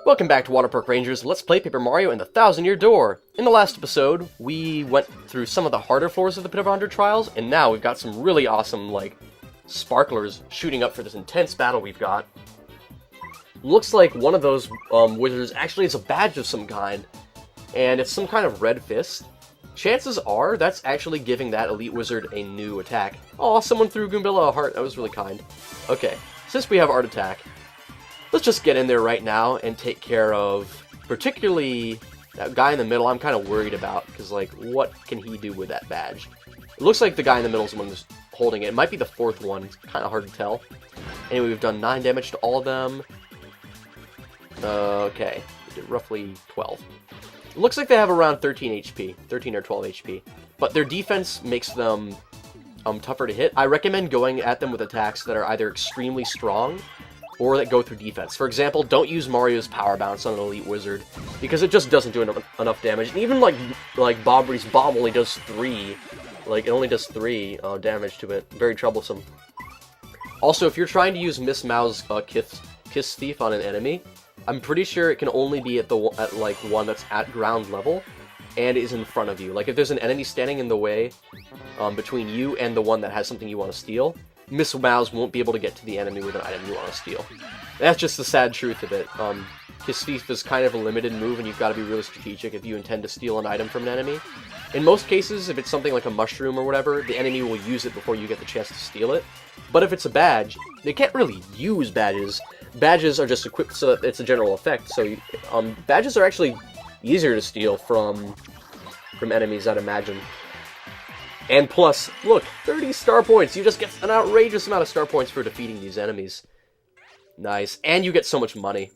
Welcome back to Waterpark Rangers. Let's play Paper Mario and the Thousand-Year Door. In the last episode, we went through some of the harder floors of the Pit of 100 Trials, and now we've got some really awesome, sparklers shooting up for this intense battle we've got. Looks like one of those wizards actually has a badge of some kind, and it's some kind of red fist. Chances are that's actually giving that elite wizard a new attack. Aw, someone threw Goombilla a heart. That was really kind. Okay, since we have Art Attack, let's just get in there right now and take care of, particularly, that guy in the middle I'm kind of worried about, because, what can he do with that badge? It looks like the guy in the middle is the one who's holding it. It might be the fourth one. It's kind of hard to tell. Anyway, we've done 9 damage to all of them. Okay. We did roughly 12. It looks like they have around 13 HP. 13 or 12 HP. But their defense makes them tougher to hit. I recommend going at them with attacks that are either extremely strong or that go through defense. For example, don't use Mario's Power Bounce on an Elite Wizard, because it just doesn't do enough damage. And even like Bobbery's Bomb only does 3. It only does 3 damage to it. Very troublesome. Also, if you're trying to use Miss Mao's Kiss Thief on an enemy, I'm pretty sure it can only be at one that's at ground level and is in front of you. If there's an enemy standing in the way between you and the one that has something you want to steal, Miss Mao's won't be able to get to the enemy with an item you want to steal. That's just the sad truth of it. Kiss Thief is kind of a limited move, and you've got to be really strategic if you intend to steal an item from an enemy. In most cases, if it's something like a mushroom or whatever, the enemy will use it before you get the chance to steal it. But if it's a badge, they can't really use badges. Badges are just equipped so that it's a general effect, so badges are actually easier to steal from enemies, I'd imagine. And plus, look, 30 star points! You just get an outrageous amount of star points for defeating these enemies. Nice. And you get so much money.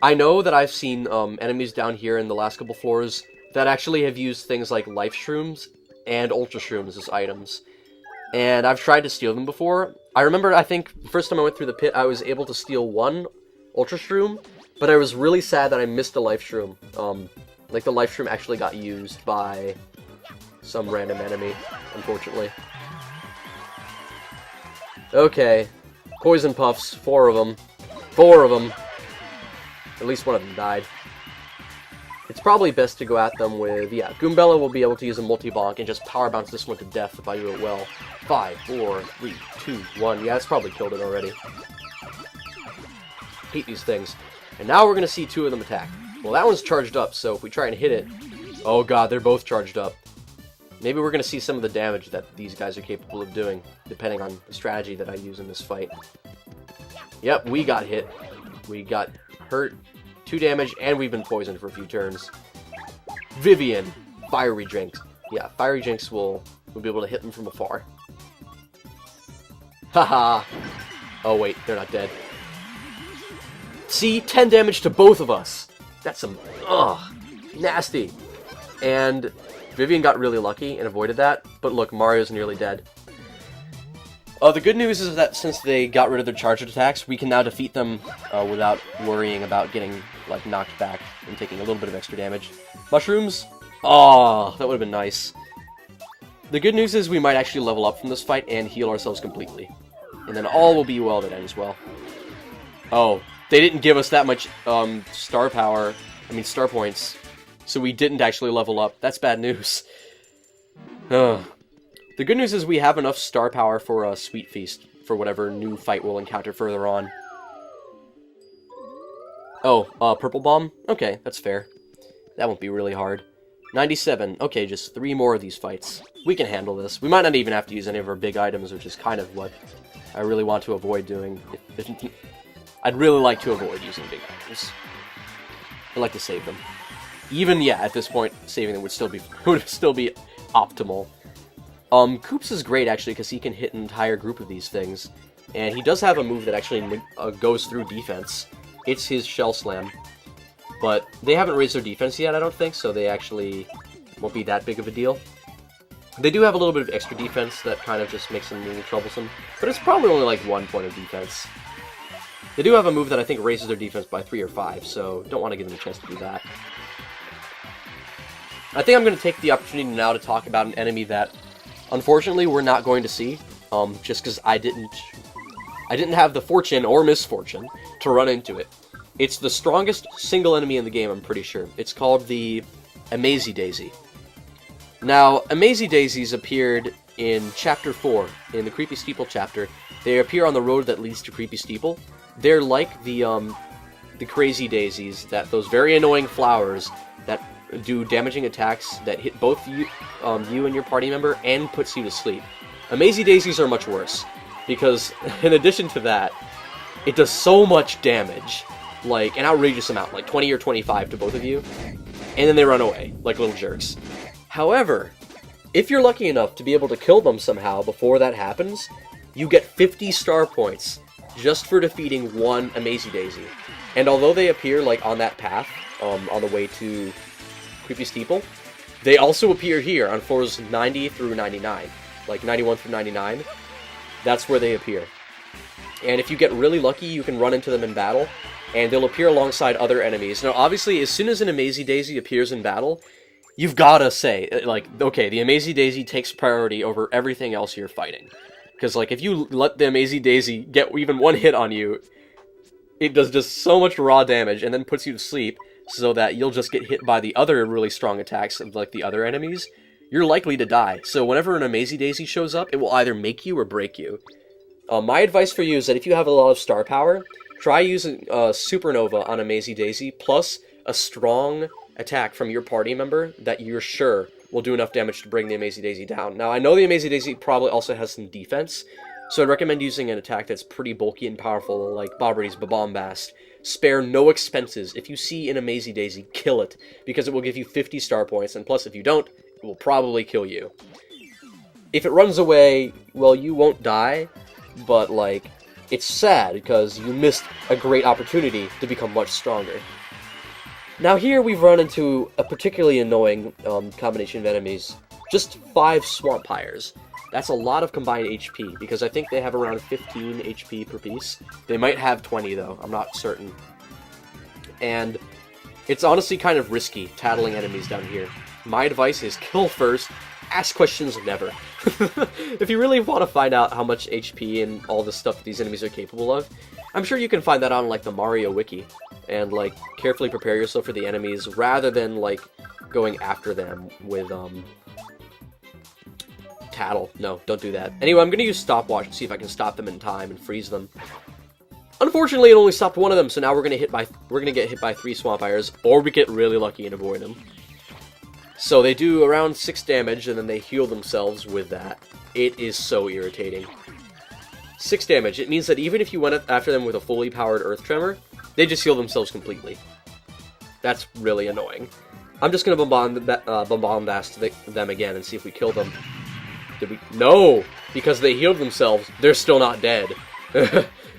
I know that I've seen enemies down here in the last couple floors that actually have used things like Life Shrooms and Ultra Shrooms as items. And I've tried to steal them before. I remember, I think, the first time I went through the pit, I was able to steal 1 Ultra Shroom, but I was really sad that I missed a Life Shroom. The Life Shroom actually got used by some random enemy, unfortunately. Okay. Poison Puffs, 4 of them. 4 of them. At least one of them died. It's probably best to go at them with, Goombella will be able to use a multi-bonk and just power bounce this one to death if I do it well. 5, 4, 3, 2, 1. Yeah, it's probably killed it already. Hate these things. And now we're going to see 2 of them attack. Well, that one's charged up, so if we try and hit it... Oh god, they're both charged up. Maybe we're going to see some of the damage that these guys are capable of doing, depending on the strategy that I use in this fight. Yep, we got hit. We got hurt. 2 damage, and we've been poisoned for a few turns. Vivian. Fiery Jinx. Yeah, Fiery Jinx will be able to hit them from afar. Haha. Oh wait, they're not dead. See? 10 damage to both of us. That's some... Ugh. Nasty. And Vivian got really lucky and avoided that, but look, Mario's nearly dead. The good news is that since they got rid of their charged attacks, we can now defeat them without worrying about getting, knocked back and taking a little bit of extra damage. Mushrooms? Oh, that would have been nice. The good news is we might actually level up from this fight and heal ourselves completely. And then all will be well that ends well. Oh, they didn't give us that much star points, so we didn't actually level up. That's bad news. Ugh. The good news is we have enough star power for a Sweet Feast for whatever new fight we'll encounter further on. Oh, Purple Bomb? Okay, that's fair. That won't be really hard. 97. Okay, just 3 more of these fights. We can handle this. We might not even have to use any of our big items, which is kind of what I really want to avoid doing. I'd really like to avoid using big items. I'd like to save them. Even, at this point, saving them would still be optimal. Koops is great, actually, because he can hit an entire group of these things. And he does have a move that actually goes through defense. It's his Shell Slam. But they haven't raised their defense yet, I don't think, so they actually won't be that big of a deal. They do have a little bit of extra defense that kind of just makes them really troublesome. But it's probably only 1 point of defense. They do have a move that I think raises their defense by 3 or 5, so don't want to give them a chance to do that. I think I'm going to take the opportunity now to talk about an enemy that, unfortunately, we're not going to see, just because I didn't have the fortune or misfortune to run into it. It's the strongest single enemy in the game, I'm pretty sure. It's called the Amazy Daisy. Now, Amazy Daisies appeared in Chapter 4, in the Creepy Steeple chapter. They appear on the road that leads to Creepy Steeple. They're like the Crazy Daisies, those very annoying flowers that do damaging attacks that hit both you and your party member and puts you to sleep. Amazy Daisies are much worse, because in addition to that, it does so much damage, like an outrageous amount, like 20 or 25 to both of you, and then they run away, like little jerks. However, if you're lucky enough to be able to kill them somehow before that happens, you get 50 star points just for defeating one Amazy Daisy. And although they appear like on that path, on the way to Creepy Steeple, they also appear here on floors 90 through 99, like 91 through 99. That's where they appear. And if you get really lucky, you can run into them in battle, and they'll appear alongside other enemies. Now, obviously, as soon as an Amazy Daisy appears in battle, you've gotta say, like, okay, the Amazy Daisy takes priority over everything else you're fighting. Because, like, if you let the Amazy Daisy get even one hit on you, it does just so much raw damage and then puts you to sleep, so that you'll just get hit by the other really strong attacks of, like, the other enemies. You're likely to die. So whenever an Amazy Daisy shows up, it will either make you or break you. My advice for you is that if you have a lot of star power, try using Supernova on Amazy Daisy, plus a strong attack from your party member that you're sure will do enough damage to bring the Amazy Daisy down. Now, I know the Amazy Daisy probably also has some defense, so I'd recommend using an attack that's pretty bulky and powerful, like Bobrity's Bombast. Spare no expenses. If you see an Amazy Daisy, kill it, because it will give you 50 star points, and plus if you don't, it will probably kill you. If it runs away, well, you won't die, but, like, it's sad, because you missed a great opportunity to become much stronger. Now here we've run into a particularly annoying combination of enemies. Just 5 Swamp Pyres. That's a lot of combined HP, because I think they have around 15 HP per piece. They might have 20, though. I'm not certain. And it's honestly kind of risky tattling enemies down here. My advice is kill first, ask questions never. If you really want to find out how much HP and all the stuff that these enemies are capable of, I'm sure you can find that on, like, the Mario Wiki. And, like, carefully prepare yourself for the enemies, rather than, like, going after them with, tattle. No, don't do that. Anyway, I'm gonna use Stopwatch to see if I can stop them in time and freeze them. Unfortunately, it only stopped one of them, so now we're gonna get hit by 3 Swamp Pyres, or we get really lucky and avoid them. So they do around 6 damage, and then they heal themselves with that. It is so irritating. 6 damage. It means that even if you went after them with a fully powered Earth Tremor, they just heal themselves completely. That's really annoying. I'm just gonna bombast them again and see if we kill them. Did we? No! Because they healed themselves, they're still not dead.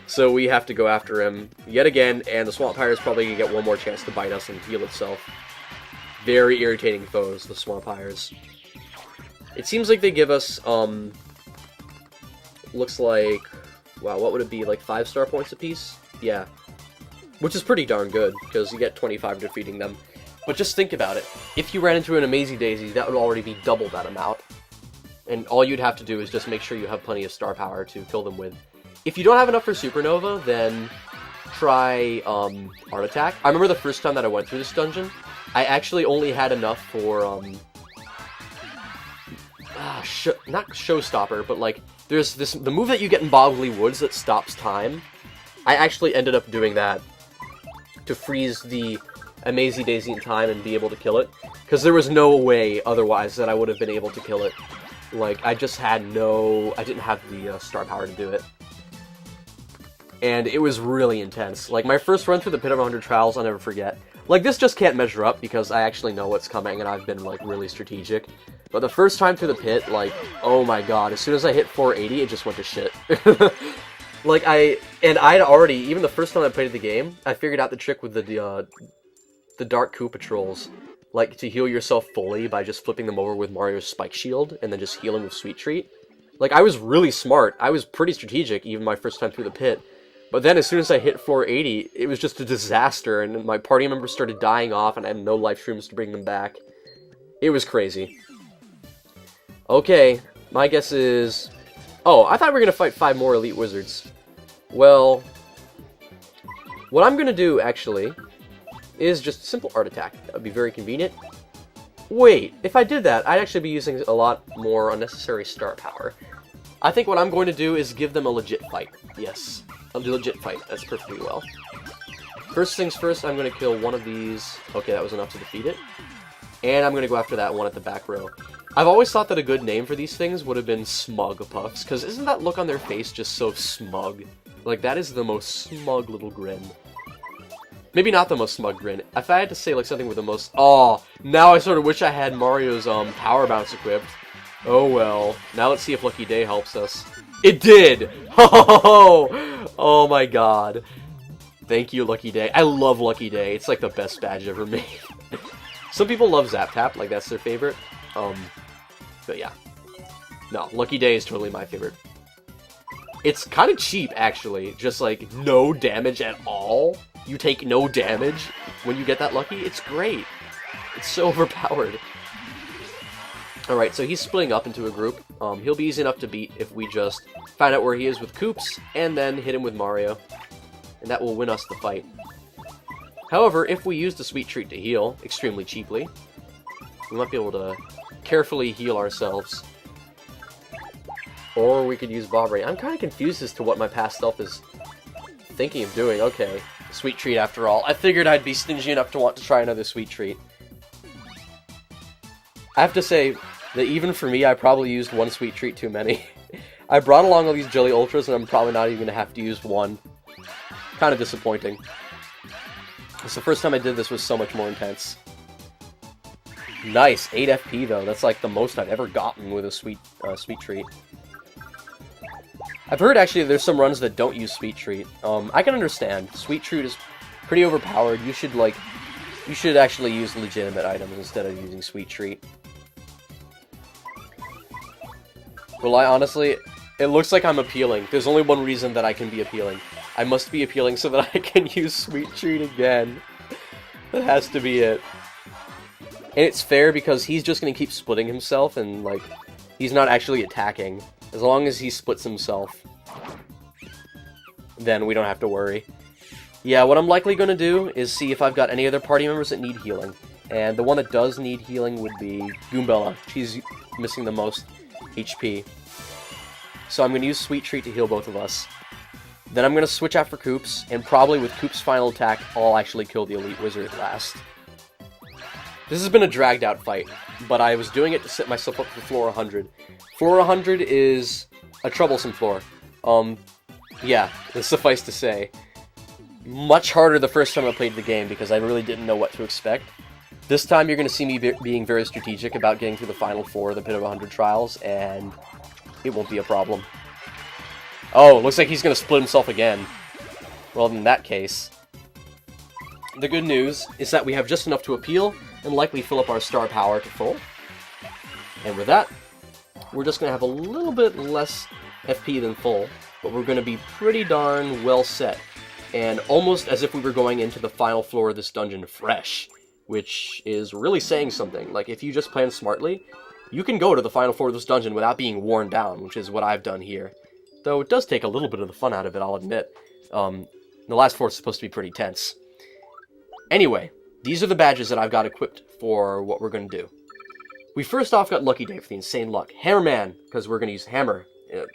So we have to go after him yet again, and the Swamp Pyre is probably gonna get one more chance to bite us and heal itself. Very irritating foes, the Swamp Pyres. It seems like they give us, looks like, wow, what would it be, like 5 star points apiece? Yeah. Which is pretty darn good, because you get 25 defeating them. But just think about it. If you ran into an Amazy Daisy, that would already be double that amount. And all you'd have to do is just make sure you have plenty of star power to kill them with. If you don't have enough for Supernova, then try Art Attack. I remember the first time that I went through this dungeon, I actually only had enough for, not Showstopper, but like, there's the move that you get in Boggly Woods that stops time. I actually ended up doing that to freeze the Amazy Daisy in time and be able to kill it, because there was no way otherwise that I would have been able to kill it. Like, I didn't have the star power to do it. And it was really intense. Like, my first run through the Pit of 100 Trials, I'll never forget. Like, this just can't measure up, because I actually know what's coming, and I've been, like, really strategic. But the first time through the pit, like, oh my god, as soon as I hit 480, it just went to shit. Like, I'd already, even the first time I played the game, I figured out the trick with the Dark Koopa Trolls. Like, to heal yourself fully by just flipping them over with Mario's Spike Shield, and then just healing with Sweet Treat. Like, I was really smart. I was pretty strategic, even my first time through the pit. But then, as soon as I hit 480, it was just a disaster, and my party members started dying off, and I had no life shrooms to bring them back. It was crazy. Okay, my guess is... Oh, I thought we were going to fight 5 more Elite Wizards. Well, What I'm gonna do, actually, is just a simple art attack. That would be very convenient. Wait, if I did that, I'd actually be using a lot more unnecessary star power. I think what I'm going to do is give them a legit fight. Yes, a legit fight. That's perfectly well. First things first, I'm going to kill one of these. Okay, that was enough to defeat it. And I'm going to go after that one at the back row. I've always thought that a good name for these things would have been Smug Puffs, because isn't that look on their face just so smug? Like, that is the most smug little grin. Maybe not the most smug grin. If I had to say, like, something with the most... Oh, now I sort of wish I had Mario's, Power Bounce equipped. Oh, well. Now let's see if Lucky Day helps us. It did! Oh my god. Thank you, Lucky Day. I love Lucky Day. It's, like, the best badge ever made. Some people love Zap Tap, like, that's their favorite. But yeah. No, Lucky Day is totally my favorite. It's kind of cheap, actually. Just, like, no damage at all. You take no damage when you get that lucky. It's great. It's so overpowered. Alright, so he's splitting up into a group. He'll be easy enough to beat if we just find out where he is with Koops, and then hit him with Mario. And that will win us the fight. However, if we use the Sweet Treat to heal, extremely cheaply, we might be able to carefully heal ourselves. Or we could use Bob Ray. I'm kind of confused as to what my past self is thinking of doing. Okay, Sweet Treat after all. I figured I'd be stingy enough to want to try another Sweet Treat. I have to say that even for me, I probably used one Sweet Treat too many. I brought along all these Jelly Ultras, and I'm probably not even going to have to use one. Kind of disappointing. Because the first time I did this was so much more intense. Nice, 8 FP though. That's like the most I've ever gotten with a Sweet Treat. I've heard actually there's some runs that don't use Sweet Treat. I can understand. Sweet Treat is pretty overpowered. You should actually use legitimate items instead of using Sweet Treat. Well, honestly, it looks like I'm appealing. There's only one reason that I can be appealing. I must be appealing so that I can use Sweet Treat again. That has to be it. And it's fair because he's just going to keep splitting himself and, like, he's not actually attacking. As long as he splits himself, then we don't have to worry. Yeah, what I'm likely going to do is see if I've got any other party members that need healing. And the one that does need healing would be Goombella. She's missing the most HP. So I'm going to use Sweet Treat to heal both of us. Then I'm going to switch out for Koops, and probably with Koops' final attack, I'll actually kill the Elite Wizard at last. This has been a dragged out fight, but I was doing it to set myself up for floor 100. Floor 100 is a troublesome floor. Yeah, suffice to say. Much harder the first time I played the game because I really didn't know what to expect. This time you're going to see me being very strategic about getting through the final 4 of the Pit of 100 Trials, and it won't be a problem. Oh, looks like he's going to split himself again. Well, in that case, the good news is that we have just enough to appeal and likely fill up our star power to full. And with that, we're just going to have a little bit less FP than full, but we're going to be pretty darn well set. And almost as if we were going into the final floor of this dungeon fresh, which is really saying something. Like, if you just plan smartly, you can go to the final floor of this dungeon without being worn down, which is what I've done here. Though it does take a little bit of the fun out of it, I'll admit. The last floor is supposed to be pretty tense. Anyway, these are the badges that I've got equipped for what we're going to do. We first off got Lucky Day for the insane luck. Hammerman, because we're going to use Hammer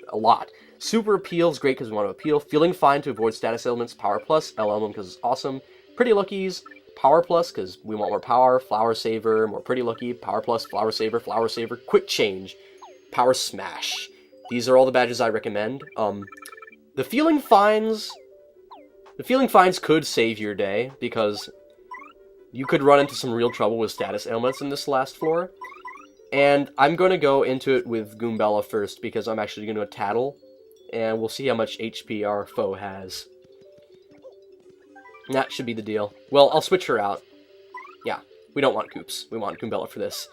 a lot. Super Appeal is great because we want to appeal. Feeling Fine to avoid status elements. Power Plus, L element because it's awesome. Pretty Luckies, Power Plus because we want more power. Flower Saver, more Pretty Lucky. Power Plus, Flower Saver, Flower Saver. Quick Change, Power Smash. These are all the badges I recommend. The Feeling Fines could save your day because you could run into some real trouble with status ailments in this last floor. And I'm going to go into it with Goombella first because I'm actually going to tattle. And we'll see how much HP our foe has. That should be the deal. Well, I'll switch her out. Yeah, we don't want Koops. We want Goombella for this.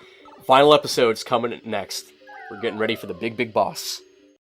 Final episode's coming next. We're getting ready for the big, big boss.